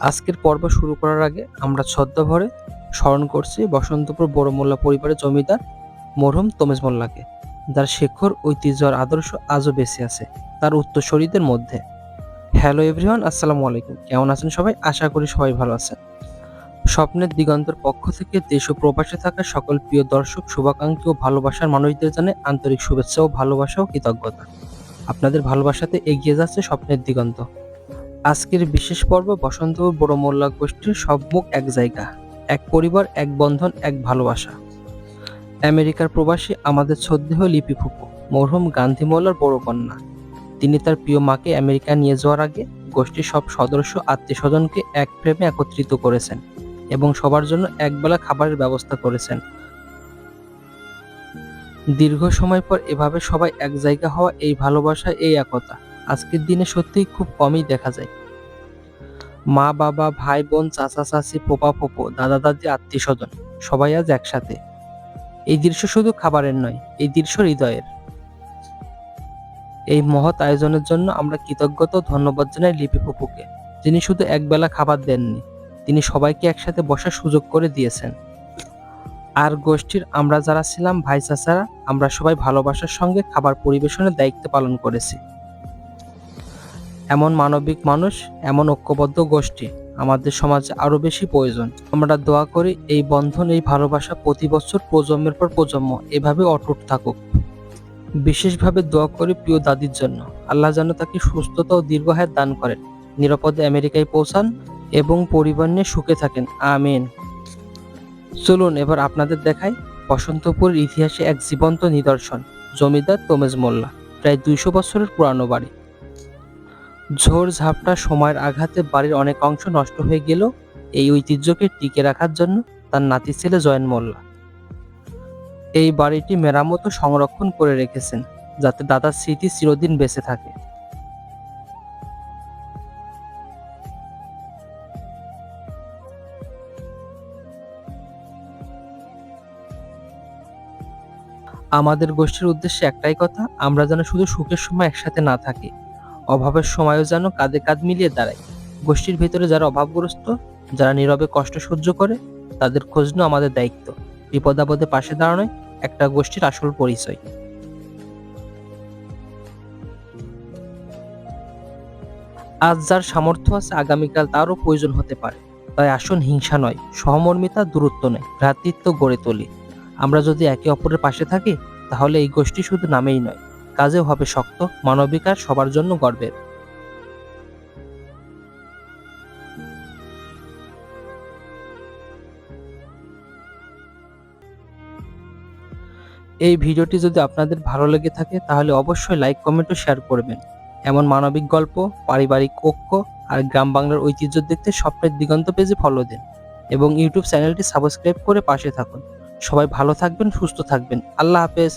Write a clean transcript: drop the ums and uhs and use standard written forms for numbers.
আজকের পর্ব শুরু করার আগে আমরা শ্রদ্ধাভরে স্মরণ করছি বসন্তপুর বড় মোল্লা পরিবারের জমিদার মরহুম তমেজ মোল্লাকে, যার শেখর ঐতিহ্য আর আদর্শ আজও বেঁচে আছে তার উত্তরসূরিদের মধ্যে। হ্যালো এভরিওয়ান, আসসালামু আলাইকুম। কেমন আছেন সবাই? আশা করি সবাই ভালো আছেন। স্বপ্নের দিগন্তের পক্ষ থেকে দেশ ও প্রবাসে থাকা সকল প্রিয় দর্শক, শুভাকাঙ্ক্ষী ও ভালোবাসার মানুষদের জানাই আন্তরিক শুভেচ্ছা ও ভালোবাসা ও কৃতজ্ঞতা। আপনাদের ভালোবাসাতে এগিয়ে যাচ্ছে স্বপ্নের দিগন্ত। আজকের বিশেষ পর্ব বসন্তপুর বড় মোল্লা গোষ্ঠীর সব মুখ এক জায়গা, এক পরিবার, এক বন্ধন, এক ভালোবাসা। আমেরিকার প্রবাসী আমাদের শ্রদ্ধেয় লিপি ফুপু মরহুম গান্ধী মোল্লার বড় কন্যা। তিনি তার প্রিয় মাকে আমেরিকা নিয়ে যাওয়ার আগে গোষ্ঠীর সব সদস্য আত্মীয় স্বজনকে এক প্রেমে একত্রিত করেছেন এবং সবার জন্য একবেলা খাবারের ব্যবস্থা করেছেন। দীর্ঘ সময় পর এভাবে সবাই এক জায়গা হওয়া, এই ভালোবাসা, এই একতা আজকের দিনে সত্যিই খুব কমই দেখা যায়। মা বাবা, ভাই বোন, চাচা চাচি, পোপা পোপো, দাদা দাদি, আত্মীয় স্বজন সবাই আজ একসাথে। এই দৃশ্য শুধু খাবারের নয়, এই দৃশ্য হৃদয়ের। এই মহৎ আয়োজনের জন্য আমরা কৃতজ্ঞতা ও ধন্যবাদ জানাই লিপি ফুপুকে, যিনি শুধু একবেলা খাবার দেননি, তিনি সবাইকে একসাথে বসার সুযোগ করে দিয়েছেন। আর গোষ্ঠীর আমরা যারা ছিলাম ভাই চাচারা, আমরা সবাই ভালোবাসার সঙ্গে খাবার পরিবেশনের দায়িত্ব পালন করেছি। এমন মানবিক মানুষ, এমন ঐক্যবদ্ধ গোষ্ঠী আমাদের সমাজে আরো বেশি প্রয়োজন। আমরা দোয়া করি এই বন্ধন, এই ভালোবাসা প্রতি বছর প্রজন্মের পর প্রজন্ম এভাবে অটুট থাকুক। বিশেষভাবে দোয়া করি প্রিয় দাদির জন্য, আল্লাহ যেন তাকে সুস্থতা ও দীর্ঘায়ু দান করেন, নিরাপদে আমেরিকায় পৌঁছান এবং পরিবার নিয়ে সুখে থাকেন, আমিন। চলুন এবার আপনাদের দেখাই বসন্তপুরের ইতিহাসে এক জীবন্ত নিদর্শন, জমিদার তমেজ মোল্লা। প্রায় 200 বছরের পুরানো বাড়ি। ঝড় ঝাপটা সময়ের আঘাতে বাড়ির অনেক অংশ নষ্ট হয়ে গেলেও এই ঐতিহ্যকে টিকে রাখার জন্য তার নাতি ছেলে জয়েন মোল্লা এই বাড়িটি মেরামত ও সংরক্ষণ করে রেখেছেন, যাতে দাদার স্মৃতি চিরদিন বেঁচে থাকে। আমাদের গোষ্ঠীর উদ্দেশ্যে একটাই কথা, আমরা যেন শুধু সুখের সময় একসাথে না থাকি, অভাবের সময়ও যেন কাঁধে কাঁধ মিলিয়ে দাঁড়াই। গোষ্ঠীর ভেতরে যারা অভাবগ্রস্ত, যারা নীরবে কষ্ট সহ্য করে, তাদের খোঁজ নেওয়া আমাদের দায়িত্ব। বিপদ আপদে পাশে দাঁড়ানোই একটা গোষ্ঠীর আসল পরিচয়। আজ যার সামর্থ্য আছে, আগামীকাল তারও প্রয়োজন হতে পারে। তাই আসুন হিংসা নয়, সহমর্মিতা, দূরত্ব নয়, ভ্রাতৃত্ব গড়ে তুলি। আমরা যদি একে অপরের পাশে থাকি, তাহলে এই গোষ্ঠী শুধু নামেই নয়, কাজেও হবে শক্ত, মানবিক আর সবার জন্য গর্বের। এই ভিডিওটি যদি আপনাদের ভালো লেগে থাকে তাহলে অবশ্যই লাইক, কমেন্ট ও শেয়ার করবেন। এমন মানবিক গল্প, পারিবারিক ঐক্য আর গ্রাম বাংলার ঐতিহ্য দেখতে স্বপ্নের দিগন্ত পেজে ফলো দিন এবং ইউটিউব চ্যানেলটি সাবস্ক্রাইব করে পাশে থাকুন। সবাই ভালো থাকবেন, সুস্থ থাকবেন। আল্লাহ হাফেজ।